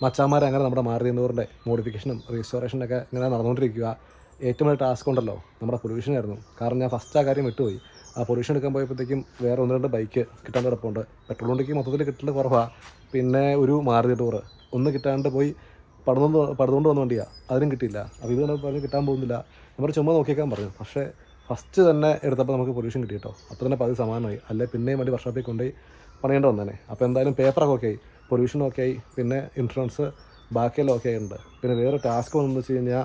മച്ചാന്മാർ അങ്ങനെ നമ്മുടെ മാരുതി 800-ൻ്റെ മോഡിഫിക്കേഷനും റീസ്റ്റോറേഷനൊക്കെ ഇങ്ങനെ നടന്നുകൊണ്ടിരിക്കുക. ഏറ്റവും വലിയ ടാസ്ക് ഉണ്ടല്ലോ നമ്മുടെ പൊല്യൂഷനായിരുന്നു. കാരണം ഞാൻ ഫസ്റ്റ് ആ കാര്യം വിട്ടുപോയി. ആ പൊല്യൂഷൻ എടുക്കാൻ പോയപ്പോഴത്തേക്കും വേറെ 1-2 ബൈക്ക് കിട്ടാൻ കിടപ്പുണ്ട്. പെട്രോൾ വണ്ടിക്ക് മൊത്തത്തിൽ കിട്ടൽ കുറവാണ്. പിന്നെ ഒരു മാരുതി ടൂറ് ഒന്ന് കിട്ടാണ്ട് പോയി പടുതുകൊണ്ട് വന്ന വണ്ടിയാണ്, അതിനും കിട്ടിയില്ല. അപ്പോൾ ഇത് പറഞ്ഞ് കിട്ടാൻ പോകുന്നില്ല. നമ്മൾ ചുമ്മാ നോക്കിയേക്കാൻ പറഞ്ഞു. പക്ഷേ ഫസ്റ്റ് തന്നെ എടുത്തപ്പോൾ നമുക്ക് പൊല്യൂഷൻ കിട്ടി കേട്ടോ. അപ്പോൾ തന്നെ പകുതി സമാനമായി. അല്ലെ പിന്നെയും വണ്ടി വർക്ക്ഷോപ്പിൽ കൊണ്ടുപോയി പണിയേണ്ടി വന്നേനെ. അപ്പോൾ എന്തായാലും പേപ്പറൊക്കെ ഓക്കെ ആയി, പൊല്യൂഷൻ ഓക്കെ ആയി, പിന്നെ ഇൻഷുറൻസ് ബാക്കിയെല്ലാം ഓക്കെ ആയിട്ടുണ്ട്. പിന്നെ വേറെ ടാസ്ക് വന്നെന്ന് വെച്ച് കഴിഞ്ഞാൽ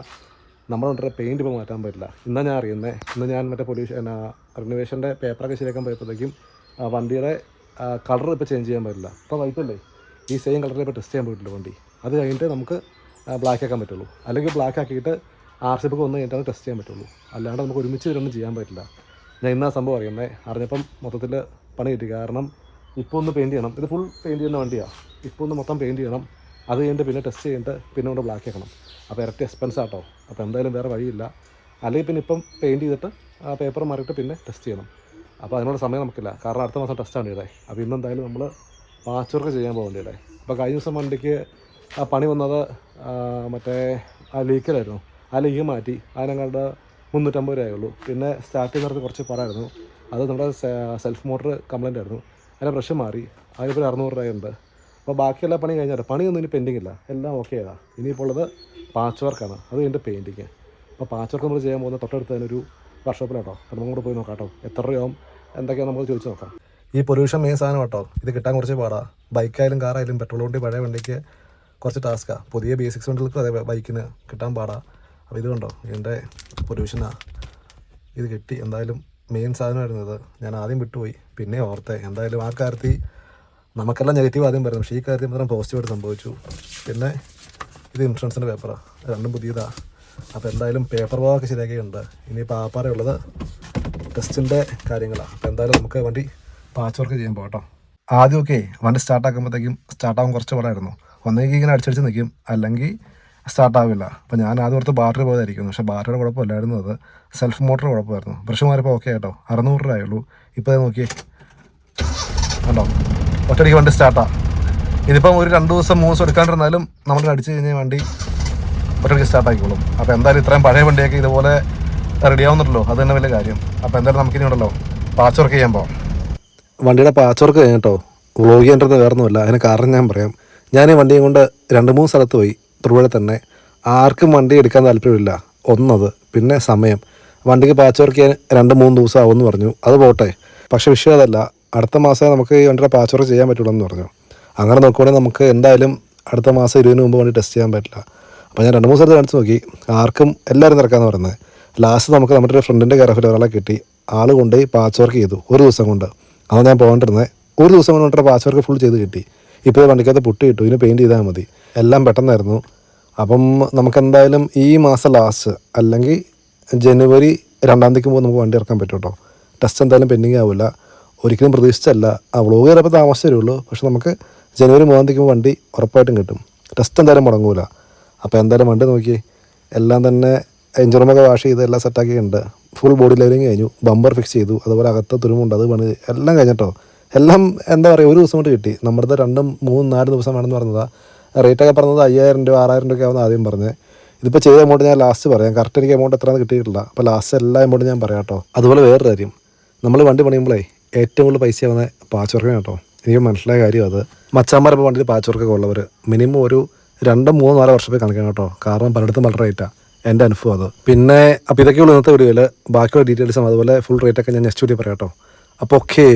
നമ്മുടെ വണ്ടിയുടെ പെയിൻറ്റ് ഇപ്പോൾ മാറ്റാൻ പറ്റില്ല. ഇന്നാണ് ഞാൻ അറിയുന്നത്. ഇന്ന് ഞാൻ മറ്റേ പൊല്യൂഷൻ റിനോവേഷൻ്റെ പേപ്പറൊക്കെ ശരിയാക്കാൻ പോയപ്പോഴത്തേക്കും വണ്ടിയുടെ കളർ ഇപ്പോൾ ചേഞ്ച് ചെയ്യാൻ പറ്റില്ല. ഇപ്പോൾ വൈറ്റല്ലേ, ഈ സെയിം കളറിൽ ഇപ്പോൾ ടെസ്റ്റ് ചെയ്യാൻ പോയിട്ടില്ല വണ്ടി. അത് കഴിഞ്ഞിട്ട് നമുക്ക് ബ്ലാക്ക് ആക്കാൻ പറ്റുള്ളൂ. അല്ലെങ്കിൽ ബ്ലാക്ക് ആക്കിയിട്ട് RC ബുക്ക് വന്ന് കഴിഞ്ഞിട്ടാണ് ടെസ്റ്റ് ചെയ്യാൻ പറ്റുള്ളൂ. അല്ലാണ്ട് നമുക്ക് ഒരുമിച്ച് ഇതൊന്നും ചെയ്യാൻ പറ്റില്ല. ഞാൻ ഇന്നാ സംഭവം അറിഞ്ഞപ്പം മൊത്തത്തിൽ പണി കിട്ടി. കാരണം ഇപ്പോൾ ഒന്ന് പെയിൻറ്റ് ചെയ്യണം. ഇത് ഫുൾ പെയിൻറ്റ് ചെയ്യുന്ന വണ്ടിയാണ്. ഇപ്പോൾ ഒന്ന് മൊത്തം പെയിൻറ്റ് ചെയ്യണം. അത് കഴിഞ്ഞിട്ട് പിന്നെ ടെസ്റ്റ് ചെയ്തിട്ട് പിന്നെ കൊണ്ട് ബ്ലാക്ക് ആക്കണം. അപ്പോൾ ഇരട്ടി എക്സ്പെൻസ് ആട്ടോ. അപ്പോൾ എന്തായാലും വേറെ വഴിയില്ല. അല്ലെങ്കിൽ പിന്നെ ഇപ്പം പെയിൻറ്റ് ചെയ്തിട്ട് പേപ്പർ മാറിയിട്ട് പിന്നെ ടെസ്റ്റ് ചെയ്യണം. അപ്പോൾ അതിനുള്ള സമയം നമുക്കില്ല. കാരണം അടുത്ത മാസം ടെസ്റ്റാണ് ഇവിടെ. അപ്പോൾ ഇന്നെന്തായാലും നമ്മൾ പാച്ച് വർക്ക് ചെയ്യാൻ പോകേണ്ടി ഇവിടെ. അപ്പോൾ കഴിഞ്ഞ ദിവസം വണ്ടിക്ക് പണി വന്നത് മറ്റേ ആ ലീക്കിലായിരുന്നു. ആ ലീക്ക് മാറ്റി അതിനങ്ങാണ്ട് 350 രൂപയുള്ളൂ. പിന്നെ സ്റ്റാർട്ട് ചെയ്യുന്നിടത്ത് കുറച്ച് പാടായിരുന്നു. അത് നമ്മുടെ സെൽഫ് മോട്ടർ കംപ്ലൈൻ്റ് ആയിരുന്നു. അതിൻ്റെ ബ്രഷ് മാറി. അതിനിപ്പോൾ 600 രൂപയുണ്ട്. അപ്പോൾ ബാക്കിയെല്ലാം പണി കഴിഞ്ഞാൽ പണിയൊന്നും ഇനി പെൻഡിങ് ഇല്ല, എല്ലാം ഓക്കെ ആയതാണ്. ഇനിയിപ്പോൾ ഉള്ളത് പാച്ച് വർക്കാണ്. അത് കഴിഞ്ഞിട്ട് പെയിൻറ്റിങ്. അപ്പോൾ പാച്ച് വർക്ക് നമ്മൾ ചെയ്യാൻ പോകുന്ന തൊട്ടടുത്ത് തന്നെ ഒരു വർക്ക്ഷോപ്പിലാട്ടോ. അപ്പോൾ നമുക്ക് പോയി നോക്കാം കേട്ടോ. എത്ര രൂപയാവും എന്തൊക്കെയാണ് നമുക്ക് ചോദിച്ച് നോക്കാം. ഈ പൊല്യൂഷൻ മെയിൻ സാധനം കേട്ടോ. ഇത് കിട്ടാൻ കുറച്ച് പാടാണ്. ബൈക്കായാലും കാറായാലും പെട്രോൾ വണ്ടി പഴയ വണ്ടിക്ക് കുറച്ച് ടാസ്ക്കാണ്. പുതിയ B6 വണ്ടികൾക്കും അതേ ബൈക്കിന് കിട്ടാൻ പാടാണ്. അപ്പോൾ ഇത് കണ്ടോ, ഇതിൻ്റെ പൊല്യൂഷനാണ്. ഇത് കിട്ടി. എന്തായാലും മെയിൻ സാധനമായിരുന്നു ഇത്. ഞാൻ ആദ്യം വിട്ടുപോയി, പിന്നെ ഓർത്തേ. എന്തായാലും ആ കാര്യത്തിൽ നമുക്കെല്ലാം നെഗറ്റീവ് ആദ്യം പറയുന്നു, പക്ഷേ ഈ കാര്യത്തിൽ മാത്രം പോസിറ്റീവായിട്ട് സംഭവിച്ചു. പിന്നെ ഇത് ഇൻഷുറൻസിൻ്റെ പേപ്പറാണ്, രണ്ടും പുതിയതാണ്. അപ്പോൾ എന്തായാലും പേപ്പർ വർക്കൊക്കെ ശരിയാക്കിയിട്ടുണ്ട്. ഇനിയിപ്പോൾ ആപ്പാറേ ഉള്ളത് ടെസ്റ്റിൻ്റെ കാര്യങ്ങളാണ്. അപ്പോൾ എന്തായാലും നമുക്ക് വണ്ടി പാച്ച് വർക്ക് ചെയ്യാൻ പോകട്ടോ. ആദ്യമൊക്കെ വണ്ടി സ്റ്റാർട്ടാക്കുമ്പോഴത്തേക്കും സ്റ്റാർട്ടാകാൻ കുറച്ച് പാടായിരുന്നു. ഒന്നെങ്കിൽ ഇങ്ങനെ അടിച്ചടിച്ച് നിൽക്കും, അല്ലെങ്കിൽ സ്റ്റാർട്ടാവില്ല. അപ്പോൾ ഞാൻ ആദ്യം ഓർത്ത് ബാറ്ററി പോയതായിരിക്കുന്നു. പക്ഷേ ബാറ്ററിയുടെ കുഴപ്പമില്ലായിരുന്നു, അത് സെൽഫ് മോട്ടർ കുഴപ്പമായിരുന്നു. ബ്രഷ് മാറിയപ്പോൾ ഓക്കെ ആയിട്ടോ. 600 രൂപയുള്ളൂ. ഇപ്പോൾ അത് നോക്കിയേ കണ്ടോ, ഒറ്റയടിക്ക് വണ്ടി സ്റ്റാർട്ടാണ്. ഇതിപ്പം ഒരു 2 ദിവസം 3 ദിവസം എടുക്കാണ്ടിരുന്നാലും നമ്മൾ അടിച്ച് കഴിഞ്ഞാൽ വണ്ടി ഒറ്റയടിക്ക് സ്റ്റാർട്ടാക്കിക്കോളും. അപ്പോൾ എന്തായാലും ഇത്രയും പഴയ വണ്ടിയൊക്കെ ഇതുപോലെ റെഡി ആവുന്നുണ്ടല്ലോ, അത് തന്നെ വലിയ കാര്യം. അപ്പോൾ എന്തായാലും നമുക്കിനി ഉണ്ടല്ലോ പാച്ച് വർക്ക് ചെയ്യാൻ പോകാം. വണ്ടിയുടെ പാച്ച് വർക്ക് കഴിഞ്ഞിട്ടോ വ്ളോഗ് ചെയ്യേണ്ടത് വേറൊന്നുമില്ല. അതിന് കാരണം ഞാൻ പറയാം. ഞാൻ ഈ വണ്ടിയും കൊണ്ട് 2-3 സ്ഥലത്ത് പോയി. തൊടുപുഴ തന്നെ. ആർക്കും വണ്ടി എടുക്കാൻ താല്പര്യമില്ല. ഒന്നത്, പിന്നെ സമയം. വണ്ടിക്ക് പാച്ച് വർക്ക് ചെയ്യാൻ 2-3 ദിവസം ആവുമെന്ന് പറഞ്ഞു. അത് പോട്ടെ, പക്ഷേ വിഷയം അതല്ല. അടുത്ത മാസമേ നമുക്ക് ഈ വണ്ടിയുടെ പാച്ച് വർക്ക് ചെയ്യാൻ പറ്റുള്ളൂ എന്ന് പറഞ്ഞു. അങ്ങനെ നോക്കുവാണെങ്കിൽ നമുക്ക് എന്തായാലും അടുത്ത മാസം 20-ന് മുമ്പ് വണ്ടി ടെസ്റ്റ് ചെയ്യാൻ പറ്റില്ല. അപ്പോൾ ഞാൻ 2-3 സ്ഥലത്ത് കാണിച്ച് നോക്കി. ആർക്കും എല്ലാവരും തിരക്കാന്ന് പറയുന്നത്. ലാസ്റ്റ് നമുക്ക് നമ്മുടെ ഒരു ഫ്രണ്ടിൻ്റെ കെയർഫിൽ ഒരാളെ കിട്ടി. ആൾ കൊണ്ടുപോയി പാച്ച് വർക്ക് ചെയ്തു 1 ദിവസം കൊണ്ട്. അതാണ് ഞാൻ പോകേണ്ടിരുന്നത്. 1 ദിവസം കൊണ്ട് പാച്ച് വർക്ക് ഫുൾ ചെയ്ത് കിട്ടി. ഇപ്പോൾ വണ്ടിക്കകത്ത് പുട്ടി കിട്ടും. ഇതിന് പെയിൻറ്റ് ചെയ്താൽ മതി. എല്ലാം പെട്ടെന്നായിരുന്നു. അപ്പം നമുക്കെന്തായാലും ഈ മാസം ലാസ്റ്റ് അല്ലെങ്കിൽ ജനുവരി 2-ാം തീയതിക്ക് മുമ്പ് നമുക്ക് വണ്ടി ഇറക്കാൻ പറ്റും കേട്ടോ. ടെസ്റ്റ് എന്തായാലും പെൻഡിങ് ആവില്ല. ഒരിക്കലും പ്രതീക്ഷിച്ചല്ല. ആ വ്ളോഗ് ചിലപ്പോൾ താമസിച്ചേ ഉള്ളൂ. പക്ഷെ നമുക്ക് ജനുവരി 3-ാം തീയതിക്ക് മുമ്പ് വണ്ടി ഉറപ്പായിട്ടും കിട്ടും. ടെസ്റ്റ് എന്തായാലും മുടങ്ങൂല. അപ്പോൾ എന്തായാലും വണ്ടി നോക്കി എല്ലാം തന്നെ എഞ്ചിനൊക്കെ വാഷ് ചെയ്ത് എല്ലാം സെറ്റാക്കിയിട്ടുണ്ട്. ഫുൾ ബോഡി ലെവലിങ് കഴിഞ്ഞു. ബമ്പർ ഫിക്സ് ചെയ്തു. അതുപോലെ അകത്ത് തുരുമുണ്ട്, അത് പണി എല്ലാം കഴിഞ്ഞിട്ടോ. എല്ലാം എന്താ പറയുക, 1 ദിവസം കൊണ്ട് കിട്ടി. നമ്മുടെ 2-3-4 ദിവസം വേണമെന്ന് പറഞ്ഞതാണ്. റേറ്റൊക്കെ പറഞ്ഞത് 5000 രൂപ 6000 രൂപ ആവുന്ന ആദ്യം പറഞ്ഞത്. ഇതിപ്പോൾ ചെയ്ത എമൗണ്ട് ഞാൻ ലാസ്റ്റ് പറയാം. കറക്റ്റ് എനിക്ക് എമൗണ്ട് എത്രയാണെന്ന് കിട്ടിയിട്ടില്ല. അപ്പോൾ ലാസ്റ്റ് എല്ലാ എമൗണ്ടും ഞാൻ പറയാം കേട്ടോ. അതുപോലെ വേറൊരു കാര്യം, നമ്മൾ വണ്ടി പണിയുമ്പോഴേ ഏറ്റവും കൂടുതൽ പൈസ ആവുന്ന പാച്ച് വർക്കാണ് കേട്ടോ. എനിക്ക് മനസ്സിലായ കാര്യം അത്. മച്ചാന്മാരിപ്പോൾ വണ്ടിയിൽ പാച്ച് വർക്കൊക്കെ ഉള്ളവർ മിനിമം ഒരു 2-3-4 വർഷമേ കണക്കാണ് കേട്ടോ. കാരണം പലയിടത്തും പല റേറ്റാണ്. എൻ്റെ അനുഭവം അത്. പിന്നെ അപ്പോൾ ഇതൊക്കെയുള്ള ഇന്നത്തെ വീഡിയോയിൽ. ബാക്കിയുള്ള ഡീറ്റെയിൽസും അതുപോലെ ഫുൾ റേറ്റൊക്കെ ഞാൻ നെക്സ്റ്റ് വീഡിയോ പറയാം കേട്ടോ. അപ്പോൾ ഓക്കേ.